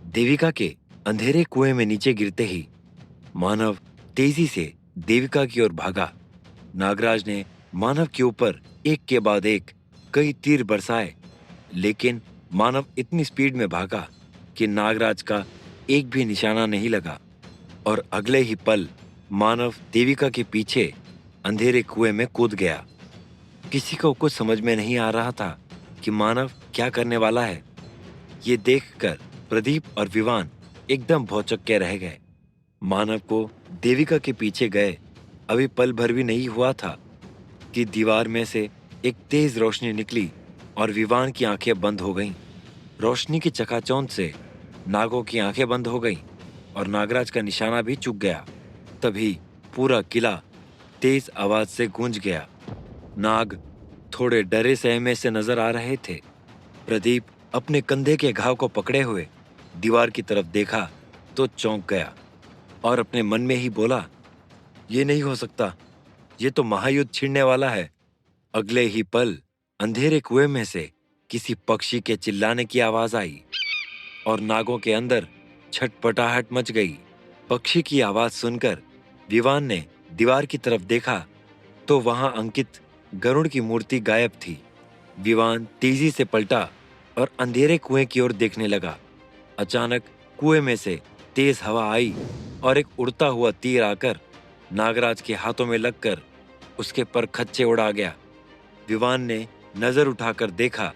देविका के अंधेरे कुएं में नीचे गिरते ही मानव तेजी से देविका की ओर भागा। नागराज ने मानव के ऊपर एक के बाद एक कई तीर बरसाए, लेकिन मानव इतनी स्पीड में भागा कि नागराज का एक भी निशाना नहीं लगा और अगले ही पल मानव देविका के पीछे अंधेरे कुएं में कूद गया। किसी को कुछ समझ में नहीं आ रहा था कि मानव क्या करने वाला है। ये देखकर प्रदीप और विवान एकदम भौचक्के के रह गए। मानव को देविका के पीछे गए अभी पल भर भी नहीं हुआ था कि दीवार में से एक तेज रोशनी निकली और विवान की आंखें बंद हो गईं। रोशनी की चकाचौंध से नागों की आंखें बंद हो गईं और नागराज का निशाना भी चूक गया। तभी पूरा किला तेज आवाज से गूंज गया। नाग थोड़े डरे सहमे से नजर आ रहे थे। प्रदीप अपने कंधे के घाव को पकड़े हुए दीवार की तरफ देखा तो चौंक गया और अपने मन में ही बोला, ये नहीं हो सकता, ये तो महायुद्ध छिड़ने वाला है। अगले ही पल अंधेरे कुएं में से किसी पक्षी के चिल्लाने की आवाज आई और नागों के अंदर छटपटाहट मच गई। पक्षी की आवाज सुनकर विवान ने दीवार की तरफ देखा तो वहां अंकित गरुड़ की मूर्ति गायब थी। विवान तेजी से पलटा और अंधेरे कुएं की ओर देखने लगा। अचानक कुएं में से तेज हवा आई और एक उड़ता हुआ तीर आकर नागराज के हाथों में लगकर उसके पर खच्चे उड़ा गया। विवान ने नजर उठाकर देखा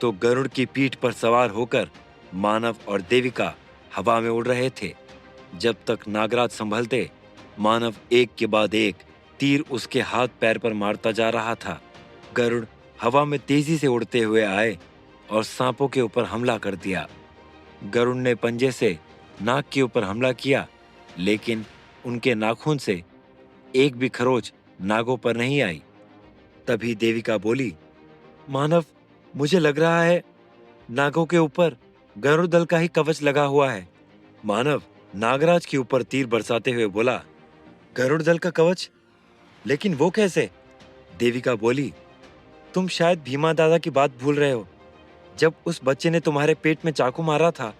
तो गरुड़ की पीठ पर सवार होकर मानव और देविका हवा में उड़ रहे थे। जब तक नागराज संभलते, मानव एक के बाद एक तीर उसके हाथ पैर पर मारता जा रहा था। गरुड़ हवा में तेजी से उड़ते हुए आए और सांपों के ऊपर हमला कर दिया। गरुड़ ने पंजे से नाग के ऊपर हमला किया, लेकिन उनके नाखून से एक भी खरोच नागों पर नहीं आई। तभी देविका बोली, मानव, मुझे लग रहा है नागों के ऊपर गरुड़ दल का ही कवच लगा हुआ है। मानव नागराज के ऊपर तीर बरसाते हुए बोला, गरुड़ दल का कवच? लेकिन वो कैसे? देविका बोली, तुम शायद भीमा दादा की बात भूल रहे हो। जब उस बच्चे ने तुम्हारे पेट में चाकू मारा था,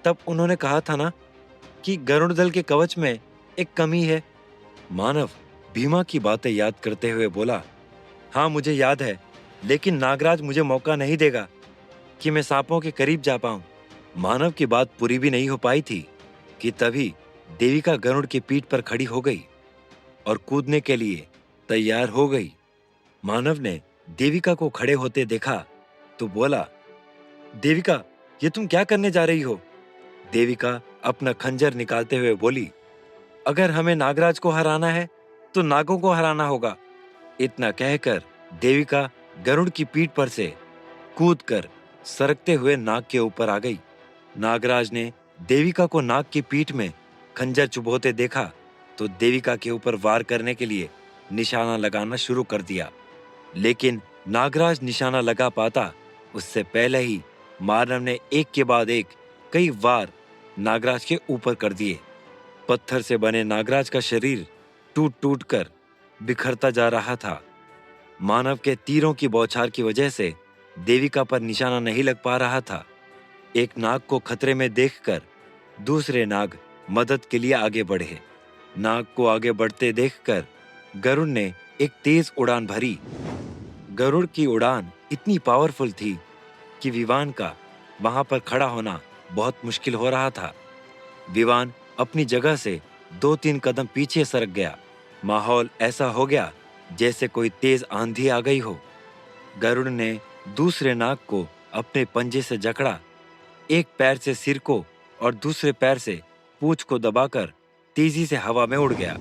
तब उन्होंने कहा था ना कि गरुड़ दल के कवच में एक कमी है। मानव भीमा की बातें याद करते हुए बोला, हाँ मुझे याद है, लेकिन नागराज मुझे मौका नहीं देगा कि मैं सांपों के करीब जा पाऊं। मानव की बात पूरी भी नहीं हो पाई थी कि तभी देविका गरुड़ की पीठ पर खड़ी हो गई और कूदने के लिए तैयार हो गई। मानव ने देविका को खड़े होते देखा तो बोला, देविका, ये तुम क्या करने जा रही हो? देविका अपना खंजर निकालते हुए बोली, अगर हमें नागराज को हराना है तो नागों को हराना होगा। इतना कहकर देविका गरुड़ की पीठ पर से कूदकर सरकते हुए नाग के ऊपर आ गई। नागराज ने देविका को नाग की पीठ में खंजर चुभोते देखा तो देविका के ऊपर वार करने के लिए निशाना लगाना शुरू कर दिया, लेकिन नागराज निशाना लगा पाता उससे पहले ही मानव ने एक के बाद एक कई वार नागराज के ऊपर कर दिए। पत्थर से बने नागराज का शरीर टूट टूट कर बिखरता जा रहा था। मानव के तीरों की बौछार की वजह से देविका पर निशाना नहीं लग पा रहा था। एक नाग को खतरे में देखकर दूसरे नाग मदद के लिए आगे बढ़े। नाग को आगे बढ़ते देखकर गरुड़ ने एक तेज उड़ान भरी। गरुड़ की उड़ान इतनी पावरफुल थी कि विवान का वहां पर खड़ा होना बहुत मुश्किल हो रहा था। विवान अपनी जगह से 2-3 कदम पीछे सरक गया। माहौल ऐसा हो गया जैसे कोई तेज आंधी आ गई हो। गरुड़ ने दूसरे नाग को अपने पंजे से जकड़ा। एक पैर से सिर को और दूसरे पैर से पूंछ को दबाकर तेजी से हवा में उड़ गया।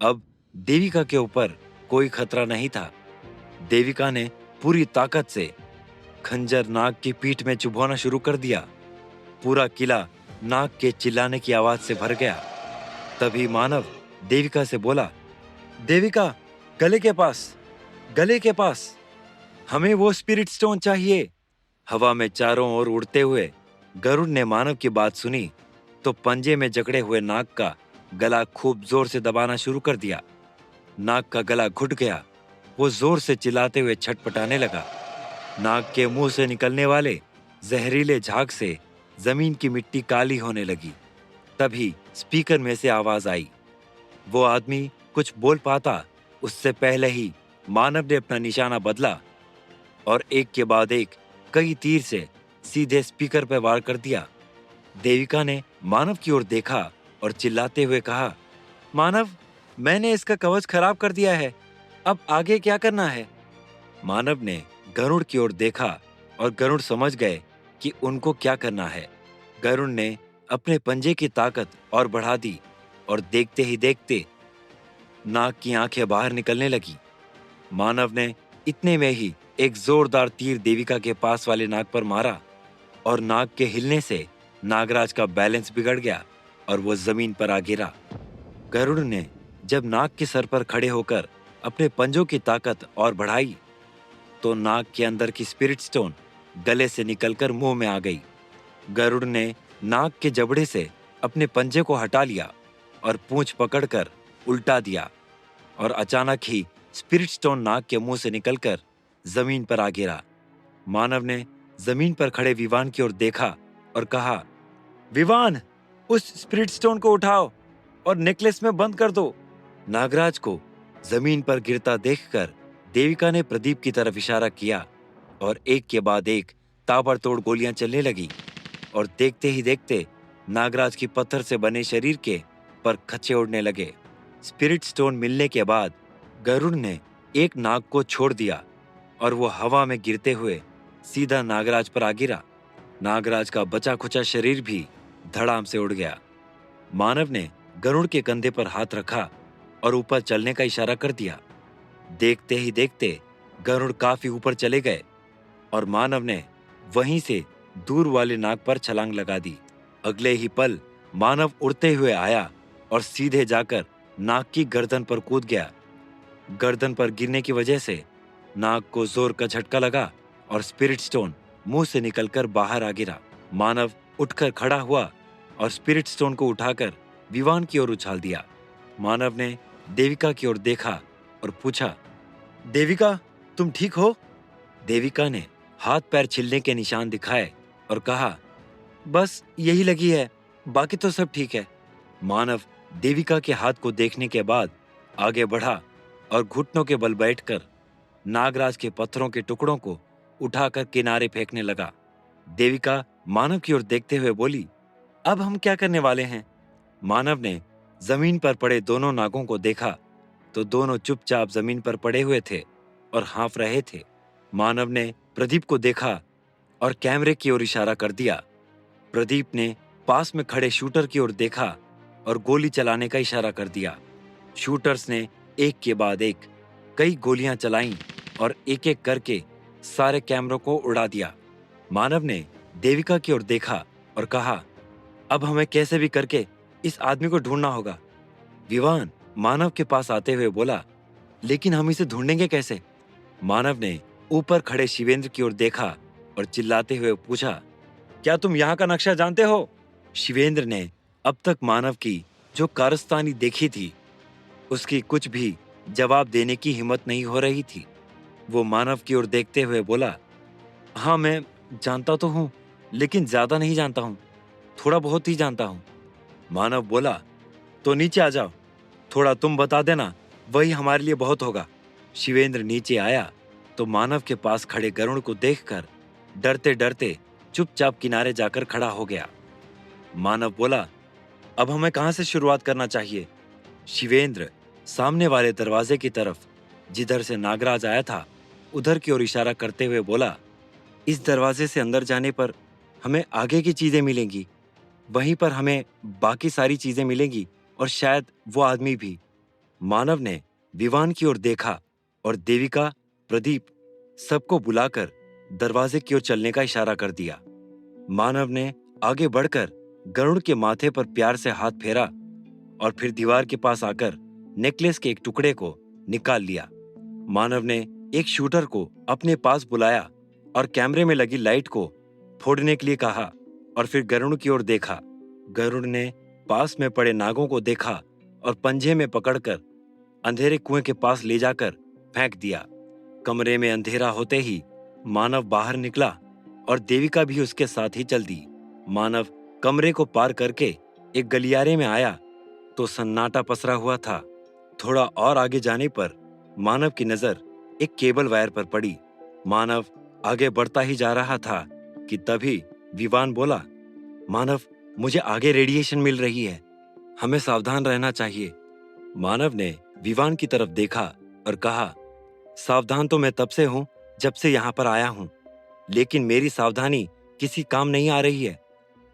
अब देविका के ऊपर कोई खतरा नहीं था। देविका ने पूरी ताकत से खंजर नाग की पीठ में चुभवाना शुरू कर दिया। पूरा किला नाग के चिल्लाने की आवाज से भर गया। तभी मानव देविका से बोला, देविका, गले के पास, गले के पास, हमें वो स्पिरिट स्टोन चाहिए। हवा में चारों ओर उड़ते हुए गरुड़ ने मानव की बात सुनी तो पंजे में जकड़े हुए नाग का गला खूब जोर से दबाना शुरू कर दिया। नाग का गला घुट गया। वो जोर से चिल्लाते हुए छटपटाने लगा। नाग के मुंह से निकलने वाले जहरीले झाग से जमीन की मिट्टी काली होने लगी। तभी स्पीकर में से आवाज आई। वो आदमी कुछ बोल पाता उससे पहले ही मानव ने अपना निशाना बदला और एक के बाद एक कई तीर से सीधे स्पीकर पर वार कर दिया। देविका ने मानव की ओर देखा और चिल्लाते हुए कहा, मानव, मैंने इसका कवच खराब कर दिया है। अब आगे क्या करना है? मानव ने गरुड़ की ओर देखा और गरुड़ समझ गए कि उनको क्या करना है। गरुड़ ने अपने पंजे की ताकत और बढ़ा दी और देखते ही देखते नाग की आंखें बाहर निकलने लगी। मानव ने इतने में ही एक जोरदार तीर देविका के पास वाले नाग पर मारा और नाग के हिलने से नागराज का बैलेंस बिगड़ गया और वो जमीन पर आ गिरा। गरुड़ ने जब नाग के सर पर खड़े होकर अपने पंजों की ताकत और बढ़ाई तो नाग के अंदर की स्पिरिट स्टोन गले से निकलकर मुंह में आ गई। गरुड़ ने नाग के जबड़े से अपने पंजे को हटा लिया और पूंछ पकड़कर उल्टा दिया और अचानक ही स्पिरिट स्टोन नाग के मुंह से निकलकर जमीन पर आ गिरा। मानव ने जमीन पर खड़े विवान की ओर देखा और कहा, विवान, उस स्पिरिट स्टोन को उठाओ और नेकलेस में बंद कर दो। नागराज को जमीन पर गिरता देखकर देविका ने प्रदीप की तरफ इशारा किया और एक के बाद एक ताबड़तोड़ गोलियां चलने लगी और देखते ही देखते नागराज की पत्थर से बने शरीर के पर खच्चे उड़ने लगे। स्पिरिट स्टोन मिलने के बाद गरुड़ ने एक नाग को छोड़ दिया और वो हवा में गिरते हुए सीधा नागराज पर आ गिरा। नागराज का बचा खुचा शरीर भी धड़ाम से उड़ गया। मानव ने गरुड़ के कंधे पर हाथ रखा और ऊपर चलने का इशारा कर दिया। देखते ही देखते गरुड़ काफी ऊपर चले गए और मानव ने वहीं से दूर वाले नाग पर छलांग लगा दी। अगले ही पल मानव उड़ते हुए आया और सीधे जाकर नाग की गर्दन पर कूद गया। गर्दन पर गिरने की वजह से नाग को जोर का झटका लगा और स्पिरिट स्टोन मुंह से निकलकर बाहर आ गिरा। मानव उठकर खड़ा हुआ और स्पिरिट स्टोन को उठाकर विवान की ओर उछाल दिया। मानव ने देविका की ओर देखा और पूछा, देविका, तुम ठीक हो? देविका ने हाथ पैर छिलने के निशान दिखाए और कहा, बस यही लगी है, बाकी तो सब ठीक है। मानव देविका के हाथ को देखने के बाद आगे बढ़ा और घुटनों के बल बैठकर नागराज के पत्थरों के टुकड़ों को उठाकर किनारे फेंकने लगा। देविका मानव की ओर देखते हुए बोली, अब हम क्या करने वाले हैं? मानव ने जमीन पर पड़े दोनों नागों को देखा तो दोनों चुपचाप जमीन पर पड़े हुए थे और हाँफ रहे थे। मानव ने प्रदीप को देखा और कैमरे की ओर इशारा कर दिया। प्रदीप ने पास में खड़े शूटर की ओर देखा और गोली चलाने का इशारा कर दिया। शूटर्स ने एक के बाद एक कई गोलियां चलाईं और एक एक करके सारे कैमरों को उड़ा दिया। मानव ने देविका की ओर देखा और कहा, अब हमें कैसे भी करके इस आदमी को ढूंढना होगा। विवान मानव के पास आते हुए बोला, लेकिन हम इसे ढूंढेंगे कैसे? मानव ने ऊपर खड़े शिवेंद्र की ओर देखा और चिल्लाते हुए पूछा, क्या तुम यहाँ का नक्शा जानते हो? शिवेंद्र ने अब तक मानव की जो कारस्तानी देखी थी उसकी कुछ भी जवाब देने की हिम्मत नहीं हो रही थी। वो मानव की ओर देखते हुए बोला, हाँ, मैं जानता तो हूँ, लेकिन ज्यादा नहीं जानता हूँ, थोड़ा बहुत ही जानता हूँ। मानव बोला, तो नीचे आ जाओ, थोड़ा तुम बता देना, वही हमारे लिए बहुत होगा। शिवेंद्र नीचे आया तो मानव के पास खड़े गरुड़ को देखकर डरते डरते चुपचाप किनारे जाकर खड़ा हो गया। मानव बोला, अब हमें कहां से शुरुआत करना चाहिए? शिवेंद्र सामने वाले दरवाजे की तरफ जिधर से नागराज आया था उधर की ओर इशारा करते हुए बोला, इस दरवाजे से अंदर जाने पर हमें आगे की चीजें मिलेंगी, वहीं पर हमें बाकी सारी चीजें मिलेंगी और शायद वो आदमी भी। मानव ने विवान की ओर देखा और देविका, प्रदीप सबको बुलाकर दरवाजे की ओर चलने का इशारा कर दिया। मानव ने आगे बढ़कर गरुड़ के माथे पर प्यार से हाथ फेरा और फिर दीवार के पास आकर नेकलेस के एक टुकड़े को निकाल लिया। मानव ने एक शूटर को अपने पास बुलाया और कैमरे में लगी लाइट को फोड़ने के लिए कहा और फिर गरुड़ की ओर देखा। गरुड़ ने पास में पड़े नागों को देखा और पंजे में पकड़कर अंधेरे कुएं के पास ले जाकर फेंक दिया। कमरे में अंधेरा होते ही मानव बाहर निकला और देविका भी उसके साथ ही चल दी। मानव कमरे को पार करके एक गलियारे में आया तो सन्नाटा पसरा हुआ था। थोड़ा और आगे जाने पर मानव की नजर एक केबल वायर पर पड़ी। मानव आगे बढ़ता ही जा रहा था कि तभी विवान बोला, मानव, मुझे आगे रेडिएशन मिल रही है, हमें सावधान रहना चाहिए। मानव ने विवान की तरफ देखा और कहा, सावधान तो मैं तब से हूं जब से यहां पर आया हूं, लेकिन मेरी सावधानी किसी काम नहीं आ रही है।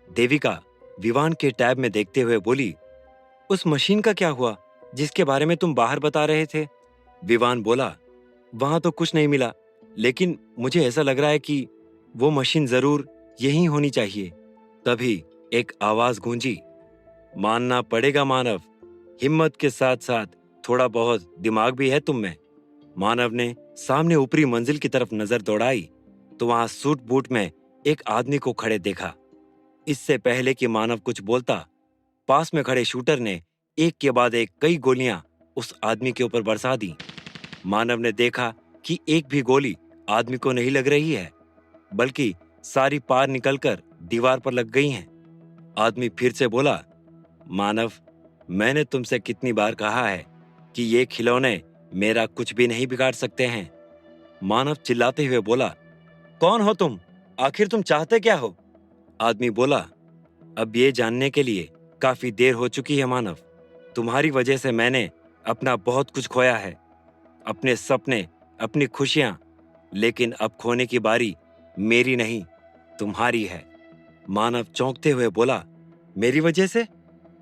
देविका विवान के टैब में देखते हुए बोली, उस मशीन का क्या हुआ जिसके बारे में तुम बाहर बता रहे थे? विवान बोला, वहां तो कुछ नहीं मिला, लेकिन मुझे ऐसा लग रहा है कि वो मशीन जरूर यहीं होनी चाहिए। तभी एक आवाज गूंजी, मानना पड़ेगा मानव, हिम्मत के साथ साथ थोड़ा बहुत दिमाग भी है तुम में। मानव ने सामने ऊपरी मंजिल की तरफ नजर दौड़ाई तो वहां सूट बूट में एक आदमी को खड़े देखा। इससे पहले कि मानव कुछ बोलता, पास में खड़े शूटर ने एक के बाद एक कई गोलियां उस आदमी के ऊपर बरसा दी। मानव ने देखा कि एक भी गोली आदमी को नहीं लग रही है, बल्कि सारी पार निकलकर दीवार पर लग गई हैं। आदमी फिर से बोला, मानव, मैंने तुमसे कितनी बार कहा है कि ये खिलौने मेरा कुछ भी नहीं बिगाड़ सकते हैं। मानव चिल्लाते हुए बोला, कौन हो तुम? आखिर तुम चाहते क्या हो? आदमी बोला, अब ये जानने के लिए काफी देर हो चुकी है मानव। तुम्हारी वजह से मैंने अपना बहुत कुछ खोया है, अपने सपने, अपनी खुशियां, लेकिन अब खोने की बारी मेरी नहीं, तुम्हारी है। मानव चौंकते हुए बोला, मेरी वजह से?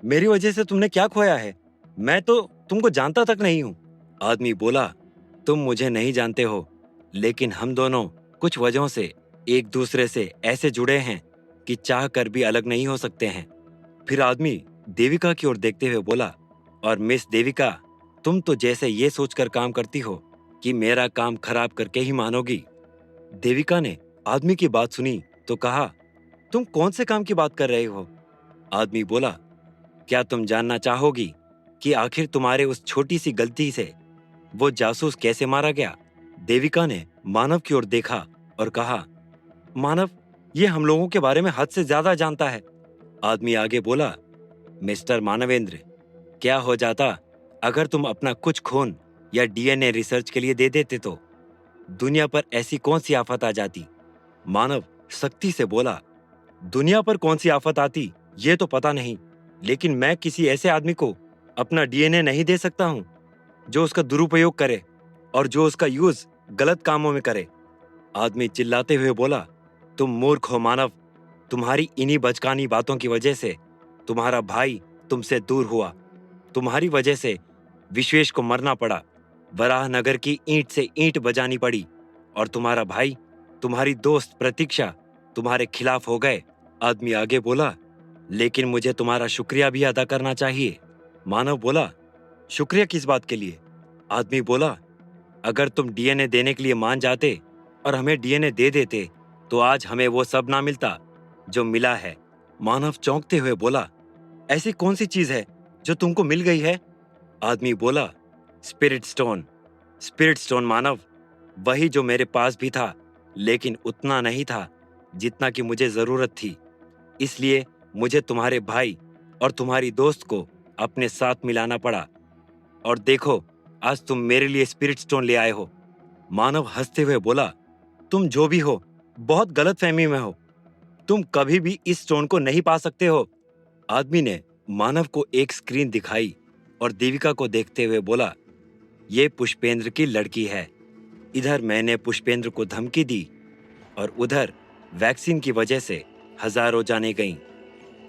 मेरी वजह से तुमने क्या खोया है? मैं तो तुमको जानता तक नहीं हूं। आदमी बोला, तुम मुझे नहीं जानते हो, लेकिन हम दोनों कुछ वजहों से एक दूसरे से ऐसे जुड़े हैं कि चाह कर भी अलग नहीं हो सकते हैं। फिर आदमी देविका की ओर देखते हुए बोला, और मिस देविका, तुम तो जैसे ये सोचकर काम करती हो कि मेरा काम खराब करके ही मानोगी। देविका ने आदमी की बात सुनी तो कहा, तुम कौन से काम की बात कर रहे हो? आदमी बोला, क्या तुम जानना चाहोगी कि आखिर तुम्हारे उस छोटी सी गलती से वो जासूस कैसे मारा गया? देविका ने मानव की ओर देखा और कहा, मानव, ये हम लोगों के बारे में हद से ज्यादा जानता है। आदमी आगे बोला, मिस्टर मानवेंद्र, क्या हो जाता अगर तुम अपना कुछ खून या डीएनए रिसर्च के लिए दे देते तो? दुनिया पर ऐसी कौन सी आफत आ जाती? मानव सख्ती से बोला, दुनिया पर कौन सी आफत आती ये तो पता नहीं, लेकिन मैं किसी ऐसे आदमी को अपना डीएनए नहीं दे सकता हूं जो उसका दुरुपयोग करे और जो उसका यूज गलत कामों में करे। आदमी चिल्लाते हुए बोला, तुम मूर्ख हो मानव, तुम्हारी इन्हीं बचकानी बातों की वजह से तुम्हारा भाई तुमसे दूर हुआ। तुम्हारी वजह से विश्वेश को मरना पड़ा, वराहनगर की ईंट से ईंट बजानी पड़ी, और तुम्हारा भाई, तुम्हारी दोस्त प्रतीक्षा तुम्हारे खिलाफ हो गए। आदमी आगे बोला, लेकिन मुझे तुम्हारा शुक्रिया भी अदा करना चाहिए। मानव बोला, शुक्रिया किस बात के लिए? आदमी बोला, अगर तुम डीएनए देने के लिए मान जाते और हमें डीएनए दे देते तो आज हमें वो सब ना मिलता जो मिला है। मानव चौंकते हुए बोला, ऐसी कौन सी चीज है जो तुमको मिल गई है? आदमी बोला, स्पिरिट स्टोन। स्पिरिट स्टोन मानव, वही जो मेरे पास भी था, लेकिन उतना नहीं था जितना कि मुझे जरूरत थी। इसलिए मुझे तुम्हारे भाई और तुम्हारी दोस्त को अपने साथ मिलाना पड़ा, और देखो, आज तुम मेरे लिए स्पिरिट स्टोन ले आए हो। मानव हंसते हुए बोला, तुम जो भी हो बहुत गलत फहमी में हो, तुम कभी भी इस स्टोन को नहीं पा सकते हो। आदमी ने मानव को एक स्क्रीन दिखाई और देविका को देखते हुए बोला, ये पुष्पेंद्र की लड़की है। इधर मैंने पुष्पेंद्र को धमकी दी और उधर वैक्सीन की वजह से हजारों जानें गईं।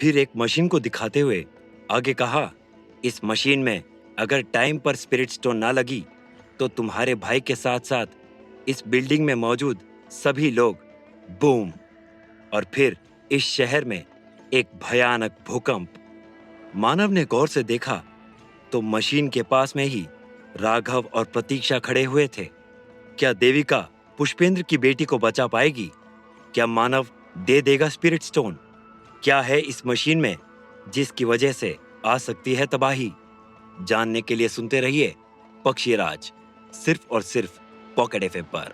फिर एक मशीन को दिखाते हुए आगे कहा, इस मशीन में अगर टाइम पर स्पिरिट स्टोन ना लगी तो तुम्हारे भाई के साथ साथ इस बिल्डिंग में मौजूद सभी लोग बूम, और फिर इस शहर में एक भयानक भूकंप। मानव ने गौर से देखा तो मशीन के पास में ही राघव और प्रतीक्षा खड़े हुए थे। क्या देविका पुष्पेंद्र की बेटी को बचा पाएगी? क्या मानव दे देगा स्पिरिट स्टोन? क्या है इस मशीन में जिसकी वजह से आ सकती है तबाही? जानने के लिए सुनते रहिए पक्षी राज, सिर्फ और सिर्फ पॉकेट एफएम पर।